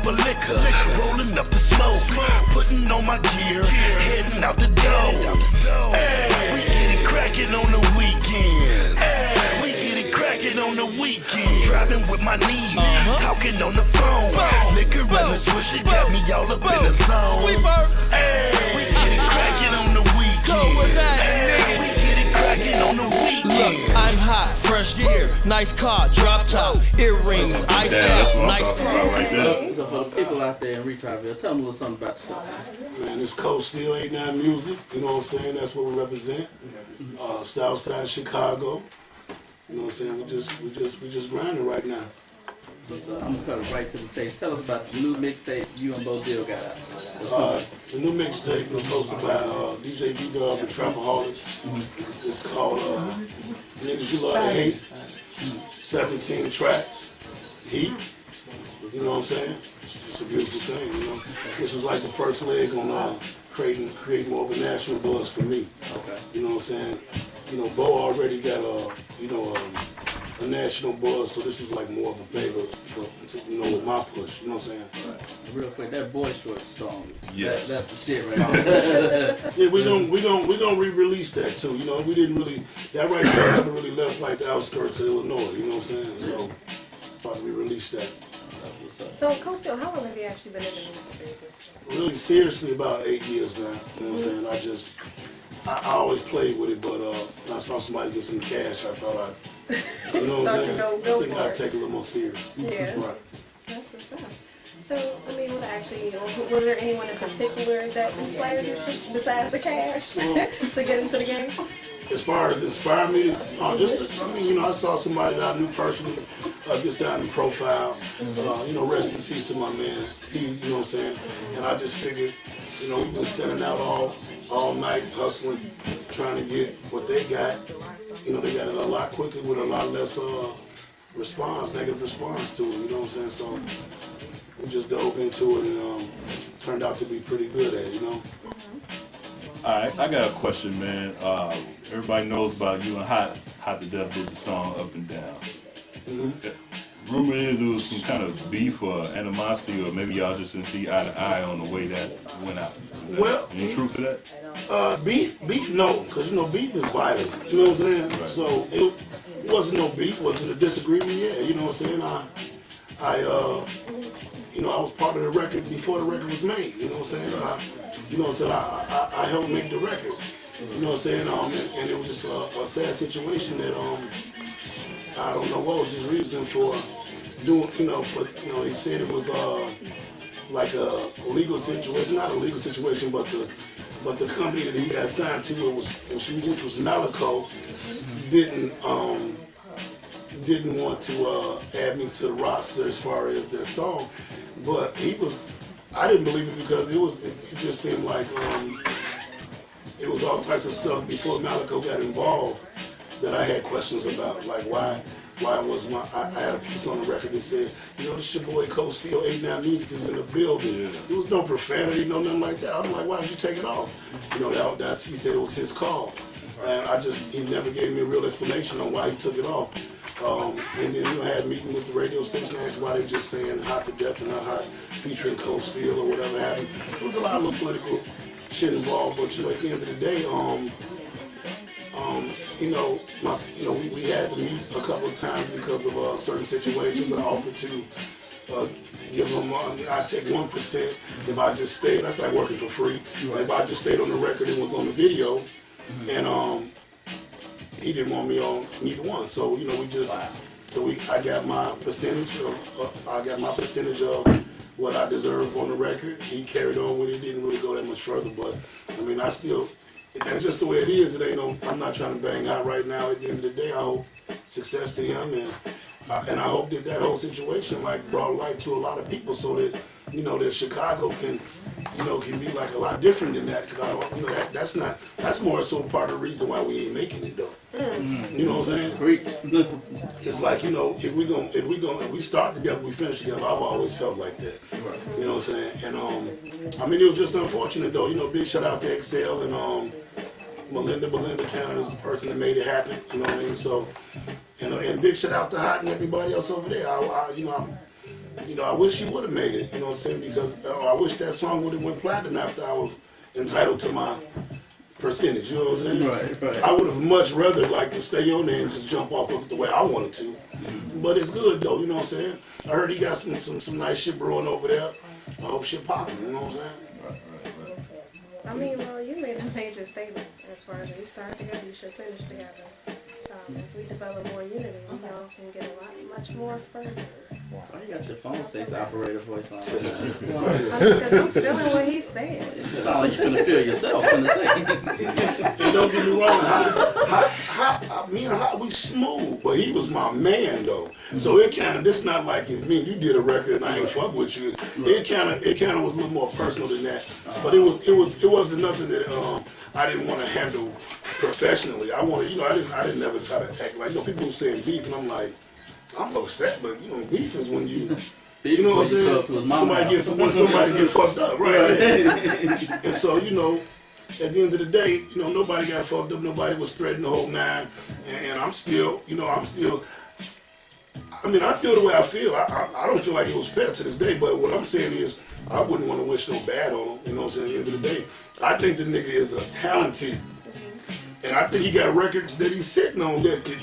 of liquor, rolling up the smoke, putting on my gear, heading out the door. Hey, we get it cracking on the weekends. Hey, we get it cracking on the weekend. Driving with my knees, talking on the phone. Liquor and the swisher got me all up in the zone. Hey, we get it cracking on the weekend. Hey, we get it cracking on the weekend. Look, I'm hot, fresh gear, nice car, drop top, earrings, ice out, nice car. Right there. So for the people out there in Retrieville, tell them a little something about yourself. Man, it's Cold Steel 89 Music, you know what I'm saying? That's what we represent. South side of Chicago. You know what I'm saying? We just grinding right now. I'm gonna cut right to the chase. Tell us about the new mixtape you and Bo Dill got out. The new mixtape was hosted by DJ B-Dub and Trapaholics. It's called Niggas You Love to Hate. 17 tracks. Heat. You know what I'm saying? It's a beautiful thing, you know. This was like the first leg on creating more of a national buzz for me. Okay. You know what I'm saying? You know, Bo already got a national buzz, so this is like more of a favor for, you know, with my push. You know what I'm saying? Right. Real quick, that Boy Short song. Yes. That's the shit right there. Yeah, we gonna re-release that too. You know, we didn't really, that right there never really left like the outskirts of Illinois. You know what I'm saying? So, about to re-release that. So, Coastal, how long have you actually been in the music business? Really seriously, about 8 years now. You know what I'm saying? I always played with it, but when I saw somebody get some cash, I thought you know what I'm saying? I think I'd take it a little more serious. Yeah. Right. That's what's up. So, I mean, was there anyone in particular that inspired you besides the cash to get into the game? As far as inspired me, I saw somebody that I knew personally get signed in Profile. You know, rest in peace to my man. You know what I'm saying? And I just figured, you know, we've been standing out all night hustling, trying to get what they got. You know, they got it a lot quicker with a lot less negative response to it. You know what I'm saying? So we just dove into it and turned out to be pretty good at it. You know. All right, I got a question, man. Everybody knows about you and Hot to Death did the song Up and Down. Mm-hmm. Rumor is there was some kind of beef or animosity, or maybe y'all just didn't see eye to eye on the way that went out. Any truth to that? Beef, no, because you know beef is violence. You know what I'm saying? Right. So it wasn't no beef. Was it a disagreement? Yeah, you know what I'm saying. I was part of the record before the record was made. You know what I'm saying. I helped make the record. You know what I'm saying. And it was just a sad situation that I don't know what was his reason for doing. He said it was like a legal situation, not a legal situation, but the company that he got signed to, which was Malico, didn't want to add me to the roster as far as that song. But I didn't believe it because it just seemed like it was all types of stuff before Malico got involved that I had questions about, like why was I had a piece on the record that said, you know, this your boy Cold Steel 89 Music is in the building. Yeah. There was no profanity, no nothing like that. I'm like, why did you take it off? You know, he said it was his call. And he never gave me a real explanation on why he took it off. And then I had a meeting with the radio station, asked why they just saying Hot to Death and not Hot featuring Cold Steel or whatever happened. There was a lot of little political shit involved, but at the end of the day, we had to meet a couple of times because of certain situations. I offered to give them, I'd take 1% if I just stayed. That's like working for free. Right. If I just stayed on the record and was on the video, and he didn't want me on neither one. So I got my percentage of what I deserve on the record. He carried on with it. Didn't really go that much further, but I mean, that's just the way it is. I'm not trying to bang out right now. At the end of the day, I hope success to him, and I hope that whole situation brought light to a lot of people, so that that Chicago can be like a lot different than that. Because that's more so part of the reason why we ain't making it though. Mm-hmm. You know what I'm saying? It's like if we start together, we finish together. I've always felt like that. Right. You know what I'm saying? And it was just unfortunate though. Big shout out to Excel and Melinda Cannon is the person that made it happen. You know what I mean? So, and big shout out to Hot and everybody else over there. I wish he would have made it, you know what I'm saying? Because I wish that song would have went platinum after I was entitled to my percentage, you know what I'm saying? Right. I would have much rather liked to stay on there and just jump off of it the way I wanted to. But it's good though, you know what I'm saying? I heard he got some nice shit brewing over there. I hope shit popping, you know what I'm saying? I mean, well, you made a major statement as far as when you start together, you should finish together. If we develop more unity, y'all can get much more further. Why you got your phone 6 operator voice on? Because I'm feeling what he's saying. It's not like you're gonna feel yourself in the thing. And don't get me wrong, me and Hot, we smooth, but he was my man though. So it kind of, this not like if me and you did a record and I ain't fuck with you. It kind of was a little more personal than that. But it wasn't nothing that I didn't want to handle professionally. I wanted, I didn't never try to act like, people were saying beef, and I'm like, I'm upset, but beef is when you. You know what I'm saying? Somebody get fucked up, right? And so, at the end of the day, nobody got fucked up, nobody was threatening the whole nine, and I feel the way I feel. I don't feel like it was fair to this day, but what I'm saying is, I wouldn't want to wish no bad on him, you know what I'm saying? At the end of the day, I think the nigga is a talented, and I think he got records that he's sitting on that could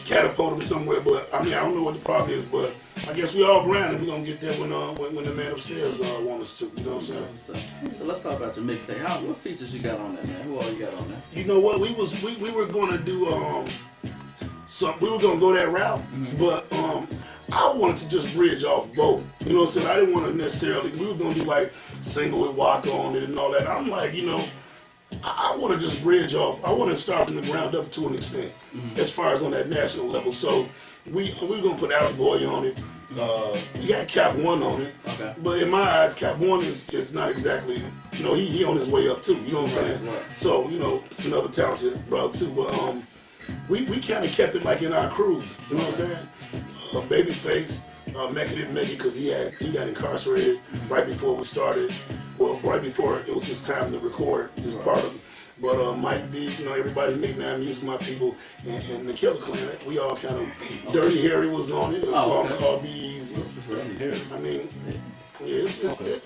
catapult him somewhere, but I don't know what the problem is, but I guess we all grind and we're gonna get there when the man upstairs want us to, you know what I'm saying? So let's talk about the mixtape. What features you got on there, man? Who all you got on there? You know what? We were gonna do we were gonna go that route, but I wanted to just bridge off both. You know what I'm saying? I didn't want to necessarily, we were gonna do like single with Walk On it and all that. I'm like, I want to just bridge off. I want to start from the ground up to an extent, as far as on that national level. So we're gonna put Out Boy on it. We got Cap One on it, okay. But in my eyes, Cap One is not exactly. He on his way up too. You know what I'm saying? Right. So another talented brother too. But we kind of kept it like in our crews. You know what I'm saying? Babyface, Mecca didn't make it because he got incarcerated right before we started. Well, right before it was his time to record his part of it. But Mike D, everybody make now music, my people, and the Killer Clan, we all kind of, Dirty Harry was on it, a song called Be Easy. I mean,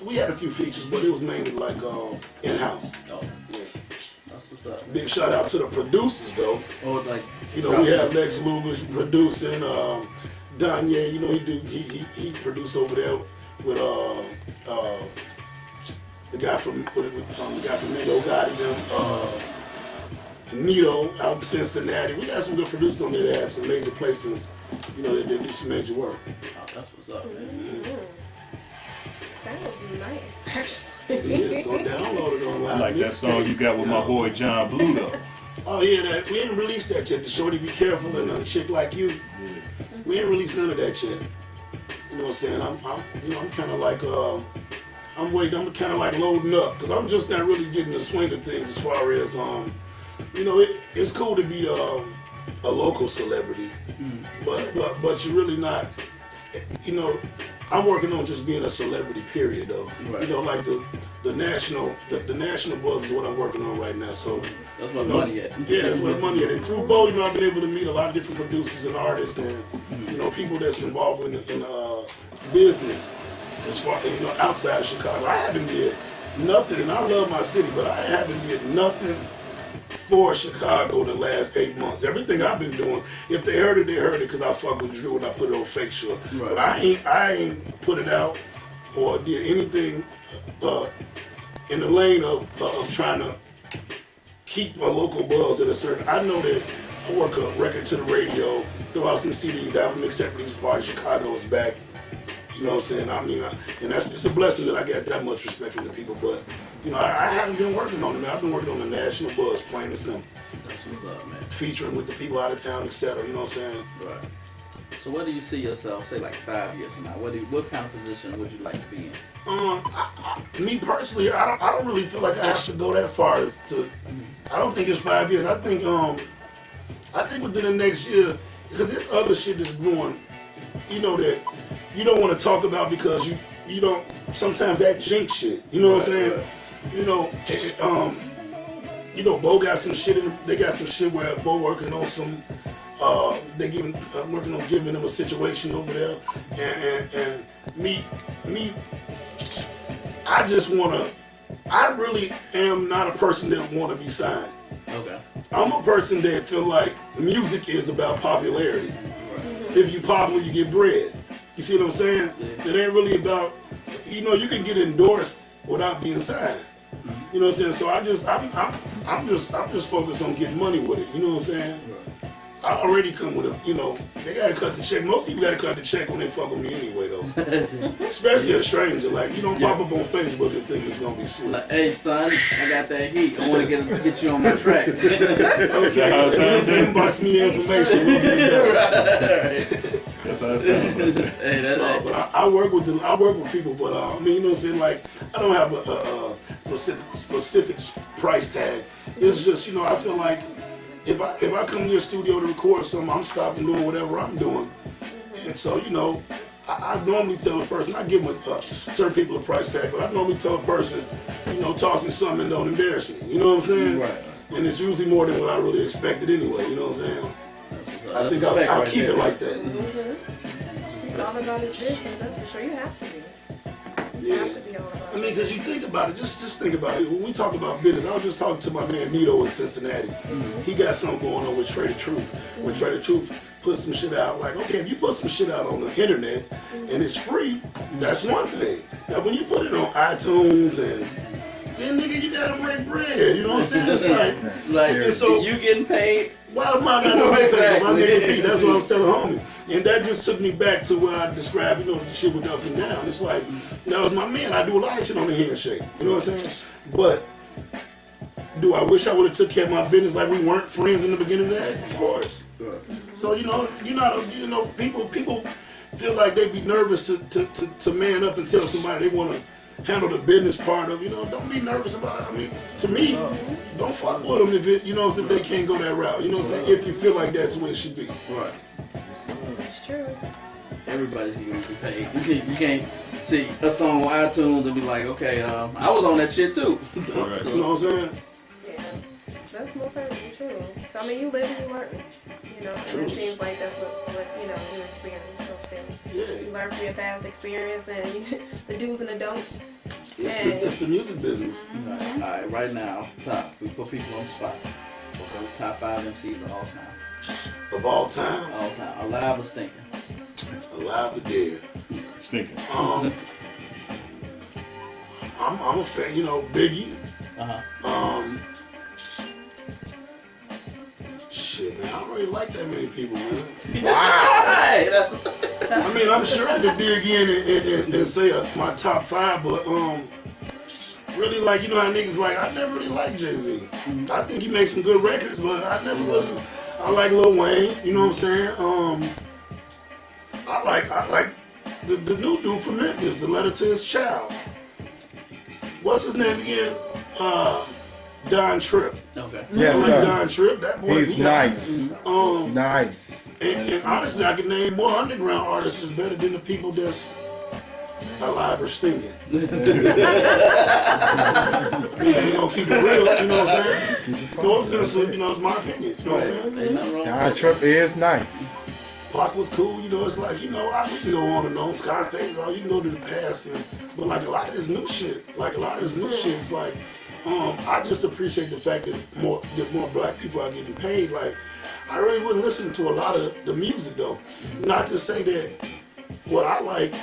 we had a few features, but it was mainly like in-house. Oh. Yeah. That's what's up, man. Big shout out to the producers though. Oh, like, we have Lex Luger producing, Danye, he produced over there with the guy from Nito Gotti, Nito out of Cincinnati. We got some good producers on there that have some major placements, that do some major work. Oh, that's what's up, man. Sounds nice, actually. It is. Go download it online. I like that song you got with my boy John Blue though. Oh yeah, we ain't released that yet. The Shorty Be Careful and a Chick Like You. We ain't released none of that yet. You know what I'm saying? I'm kind of like I'm kind of like loading up because I'm just not really getting the swing of things as far as it's cool to be a local celebrity, but you're really not. I'm working on just being a celebrity. Period, though. Right. Like the national buzz is what I'm working on right now. So that's where money at. Yeah, that's where the money at. And through Bo, I've been able to meet a lot of different producers and artists, and people that's involved in business. As far outside of Chicago, I haven't did nothing, and I love my city, but I haven't did nothing for Chicago the last 8 months. Everything I've been doing, if they heard it, because I fuck with Drew and I put it on Fake Sure. Right. But I ain't put it out or did anything in the lane of trying to keep a local buzz at a certain. I know that I work a record to the radio, throw out some CDs, album except these parts. Chicago is back. You know what I'm saying? And it's a blessing that I got that much respect from the people. But I haven't been working on it, man. I've been working on the national buzz, plain and simple. That's what's up, man. Featuring with the people out of town, etc. You know what I'm saying? Right. So where do you see yourself, say like 5 years from now? What kind of position would you like to be in? Me personally, I don't really feel like I have to go that far as to. I don't think it's 5 years. I think within the next year, because there's other shit that's brewing, that you don't want to talk about because you don't. Sometimes that jinx shit. You know what I'm saying? Right. Bo got some shit. They got some shit where Bo working on some working on giving them a situation over there, and me, I just wanna. I really am not a person that want to be signed. Okay. I'm a person that feel like music is about popularity. Right. If you popular, you get bread. You see what I'm saying? Yeah. It ain't really about, you can get endorsed without being signed. You know what I'm saying? So I'm just focused on getting money with it. You know what I'm saying? Right. I already come with they gotta cut the check. Most people gotta cut the check when they fuck with me anyway, though. Especially a stranger. Like, you don't pop up on Facebook and think it's gonna be sweet. Like, hey son, I got that heat. I want to get you on my track. Okay, inbox me information. We'll get it done. That's how it sounds. Hey, But I work with people, but I mean, you know what I'm saying? Like, I don't have a specific price tag. It's just, I feel like if I come to your studio to record something, I'm stopping doing whatever I'm doing. And so, I normally tell a person, I give them certain people a price tag, but I normally tell a person, toss me something and don't embarrass me. You know what I'm saying? Right. And it's usually more than what I really expected anyway. You know what I'm saying? I think I'll keep it like that. It's all about his business, that's for sure. You have to be. You have to be all about it. I mean, because you think about it, just think about it. When we talk about business, I was just talking to my man Nito in Cincinnati. He got something going on with Trader Truth. With Trader Truth, put some shit out. Like, okay, if you put some shit out on the internet and it's free, that's one thing. Now, when you put it on iTunes and then, nigga, you gotta break bread. You know what I'm saying? It's Like, and so, you getting paid? well, my nigga P, that's what I was telling homie. And that just took me back to where I described, the shit with up and down. It's like, that was my man. I do a lot of shit on the handshake. You know what I'm saying? But do I wish I would have took care of my business like we weren't friends in the beginning of that? Of course. So, people feel like they be nervous to man up and tell somebody they want to handle the business part of, don't be nervous about it. I mean, to me, don't fuck with them if they can't go that route. You know what I'm saying? If you feel like that's the way it should be. Right. It's true. Everybody's going to be paid. You can't see a song on iTunes and be like, okay, I was on that shit too. You know what I'm saying? Yeah. That's most certainly true. So, I mean, you live and you learn. And it seems like that's what you experience. So, you learn from your past experience and the do's and the don'ts. It's the music business. All right, right now, we put people on the spot. Okay, top 5 MCs of all time. Of all time? All time. Alive or stinking? Alive or dead? Stinking. I'm a fan, Biggie. Shit, man, I don't really like that many people, man. Wow. I mean, I'm sure I could dig in and say my top 5, but really, like, how niggas like, I never really liked Jay-Z. I think he makes some good records, but I never really. I like Lil Wayne. You know what I'm saying? I like the new dude from Memphis, the letter to his child. What's his name again? Don Tripp. Okay. Yes, I like sir. Don Tripp. That boy, He's nice. Nice. And honestly, I can name more underground artists that's better than the people that's alive or stinking. We're gonna keep it real, you know what I'm saying? No offense, it's my opinion, you know what I'm saying? Don Trump is nice. Pac was cool, it's like, we can go on and on, Scarface, you can go to the past, but like a lot of this new shit, it's like, I just appreciate the fact that more black people are getting paid. Like, I really wouldn't listen to a lot of the music though. Not to say that what I like,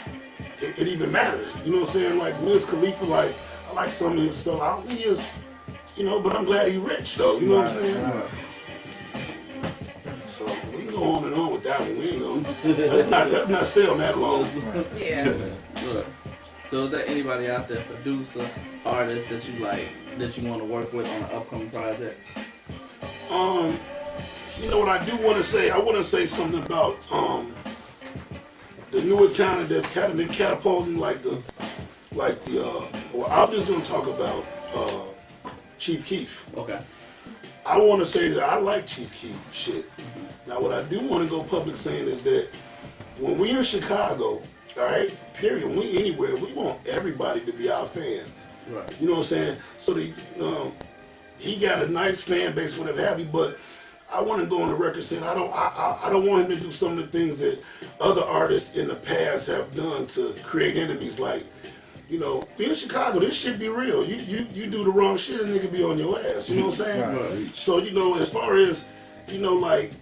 it even matters. You know what I'm saying? Like Wiz Khalifa, like, I like some of his stuff. I don't think he's, but I'm glad he's rich though. You know what I'm saying? So we can go on and on with that one. We ain't gonna, let's not stay on that long. Yeah. So is there anybody out there, producer, artist that you like, that you want to work with on an upcoming project? What I do want to say, I want to say something about the newer talent that's kind of been catapulting, well, I'm just going to talk about Chief Keef. Okay. I want to say that I like Chief Keef shit. Now, what I do want to go public saying is that when we in Chicago, all right, period, when we anywhere, we want everybody to be our fans. Right. You know what I'm saying? So he got a nice fan base, whatever have you, but I want to go on the record saying I don't want him to do some of the things that other artists in the past have done to create enemies. Like, you know, we in Chicago, this shit be real. You do the wrong shit, a nigga be on your ass. You know what I'm saying? Right. So, you know, as far as, you know, like,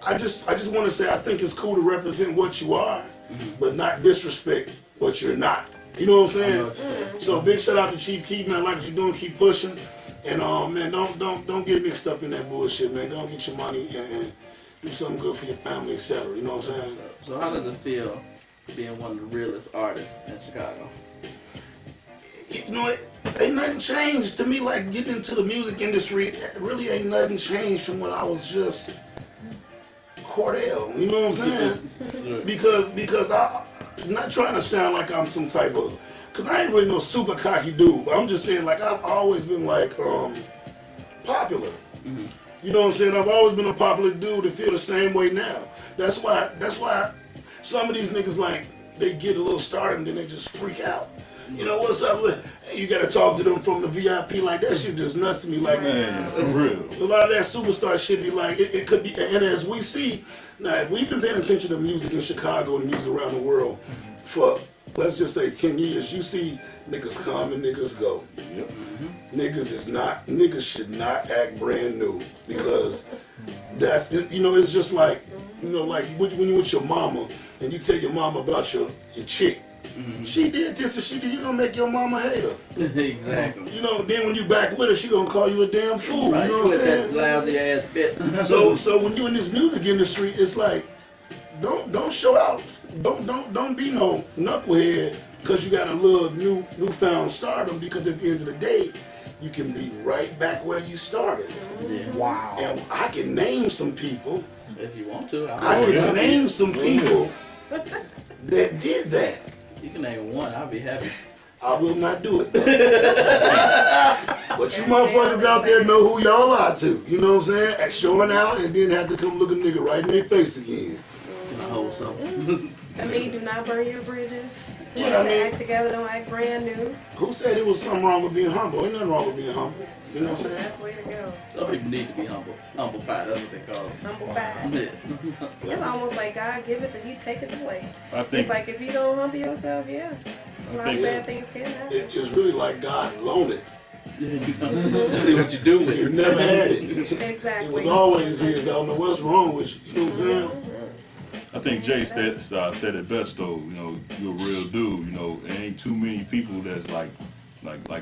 I just want to say I think it's cool to represent what you are, but not disrespect what you're not. You know what I'm saying? So big shout out to Chief Keef, man. Like what you're doing, keep pushing. And man, don't get mixed up in that bullshit, man. Go get your money and do something good for your family, etc. You know what I'm saying? So how does it feel being one of the realest artists in Chicago? You know, ain't nothing changed to me. Like getting into the music industry, really ain't nothing changed from when I was just Cordell. You know what I'm saying? Because I'm not trying to sound like I'm some type of, cause I ain't really no super cocky dude. But I'm just saying, like I've always been like popular. You know what I'm saying? I've always been a popular dude and feel the same way now. That's why some of these niggas, like, they get a little started and then they just freak out. You know what's up with? Hey, you gotta talk to them from the VIP. Like that shit just nuts to me. Like, Man, for real. a lot of that superstar shit be like, it could be. And as we see now, if we've been paying attention to music in Chicago and music around the world for, let's just say 10 years, you see niggas come and niggas go. Yep. Niggas should not act brand new, because that's, you know, it's just like, you know, like when you with your mama and you tell your mama about your chick. She did this and she did, you gonna make your mama hate her. Exactly. You know, then when you back with her, she gonna call you a damn fool. Right, You know what I'm saying? that lousy ass bit. So when you in this music industry, it's like, don't show out. Don't be no knucklehead because you got a little newfound stardom, because at the end of the day, you can be right back where you started. Yeah. Wow. And I can name some people. If you want to, I can name some people that did that. You can name one. I'll be happy. I will not do it, though. But you motherfuckers out there know who y'all are to. You know what I'm saying? At showing out and then have to come look a nigga right in their face again. Can I hold something? I mean, do not burn your bridges. Yeah, I mean- act together, don't act brand new. Who said it was something wrong with being humble? Ain't nothing wrong with being humble. You know what I'm saying? That's the way to go. Some people need to be humble. Humble pie, that's what they call it. Humble pie. Yeah. It's almost like God give it, then He take it away. I think It's like if you don't humble yourself, a lot of bad things can happen. It's really like God loaned it. See what you do with You it. never had it. It Exactly. was always his. I don't know what's wrong with you. You know what I'm saying? I think Jay said it best though. You know, you're a real dude. You know, there ain't too many people that's like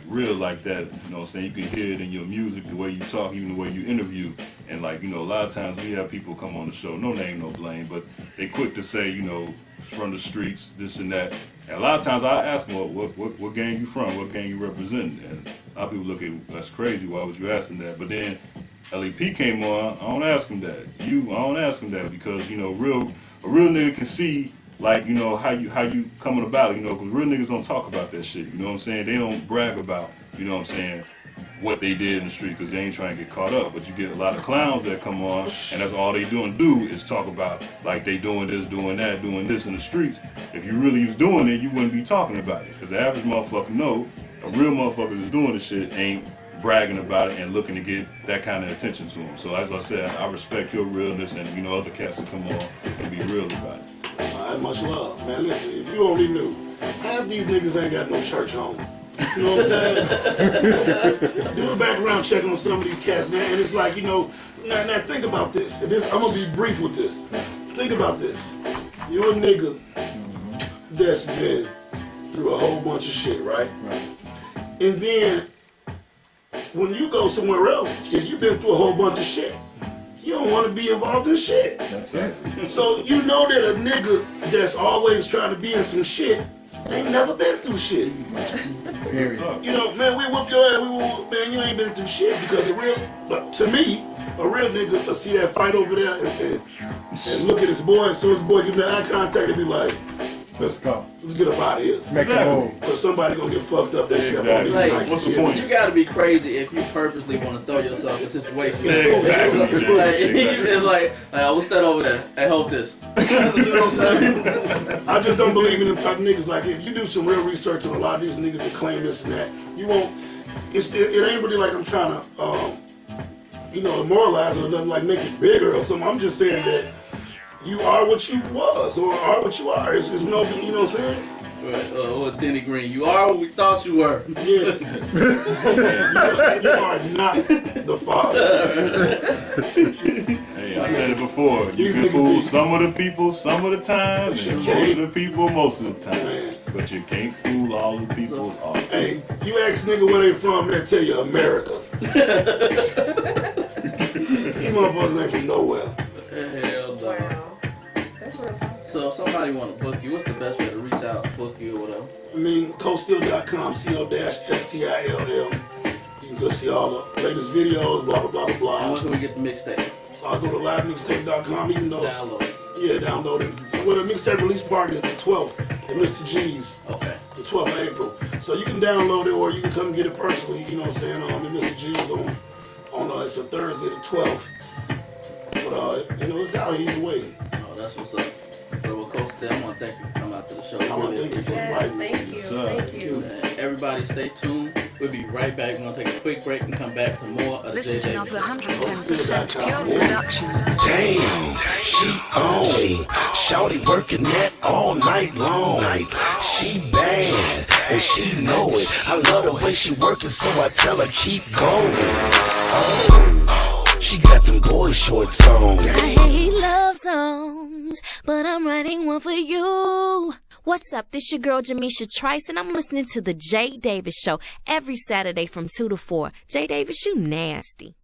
real like that. You know what I'm saying? You can hear it in your music, the way you talk, even the way you interview. And like, you know, a lot of times we have people come on the show, no name, no blame, but they quick to say, you know, from the streets, this and that. And a lot of times I ask them, well, what gang you from? What gang you representing? And a lot of people look at, that's crazy. Why was you asking that? But then LEP came on. I don't ask him that. I don't ask him that because, you know, a real nigga can see, like, you know, how you coming about it, you know, because real niggas don't talk about that shit, you know what I'm saying? They don't brag about, you know what I'm saying, what they did in the street, because they ain't trying to get caught up. But you get a lot of clowns that come on, and that's all they do is talk about, like, they doing this, doing that, doing this in the streets. If you really was doing it, you wouldn't be talking about it, because the average motherfucker know, a real motherfucker that's doing this shit ain't bragging about it and looking to get that kind of attention to them. So as I said, I respect your realness, and, you know, other cats that come on and be real about it. All right, much love. Man, listen, if you only knew, half these niggas ain't got no church home. You know what I'm saying? Do a background check on some of these cats, man. And it's like, you know, now think about this. I'm going to be brief with this. Think about this. You're a nigga that's been through a whole bunch of shit, right? And then when you go somewhere else, if you've been through a whole bunch of shit, you don't want to be involved in shit. That's it. So you know that a nigga that's always trying to be in some shit ain't never been through shit. Period. You know, man, we whoop your ass, man, you ain't been through shit, because to me, a real nigga will see that fight over there and look at his boy, and so his boy give me eye contact and be like, let's go. Let's get up out of here. Make a move. Because somebody gonna get fucked up. That shit on Exactly. these Like, Nike what's the shit. point? You gotta be crazy if you purposely want to throw yourself in situations. Exactly. Like, it's like, what's that over there? Hey, hold this. You know what I'm saying? I just don't believe in them type of niggas. Like, if you do some real research on a lot of these niggas that claim this and that, you won't. It ain't really like I'm trying to immoralize it or nothing like make it bigger or something. I'm just saying that you are what you was or are what you are. It's just no, you know what I'm saying? Right, or Denny Green, you are what we thought you were. Yeah. you are not the father. Hey, I said it before. You can fool some of the people some of the time, and most of the people most of the time. Man. But you can't fool all the people all the time. Hey, you ask nigga where they from, they'll tell you America. These motherfuckers ain't from nowhere. Hell no. Wow. That's what I'm talking about. So if somebody want to book you, what's the best way to reach out, book you, or whatever? I mean, costill.com, CO-STILL. You can go see all the latest videos, blah, blah, blah, blah, blah. And when can we get the mixtape? So I'll go to livemixtape.com, even though... Download it. Yeah, download it. Well, the mixtape release party is the 12th at Mr. G's. Okay. The 12th of April. So you can download it or you can come get it personally, you know what I'm saying, at Mr. G's on it's a Thursday the 12th. But, it's out here waiting. Oh, that's what's up. So, well, Coach, I want to thank you for coming out to the show. I want to thank you for inviting me. Thank you. Thank you. Everybody stay tuned. We'll be right back. We're going to take a quick break and come back to more of Listen J. to Davis. 110% pure production. Damn, she on. Shawty working that all night long. She bad, and she know it. I love the way she working, so I tell her keep going. She got them boy shorts on. I hate love songs, but I'm writing one for you. What's up? This your girl Jamisha Trice, and I'm listening to the J. Davis Show every Saturday from 2 to 4. J. Davis, you nasty.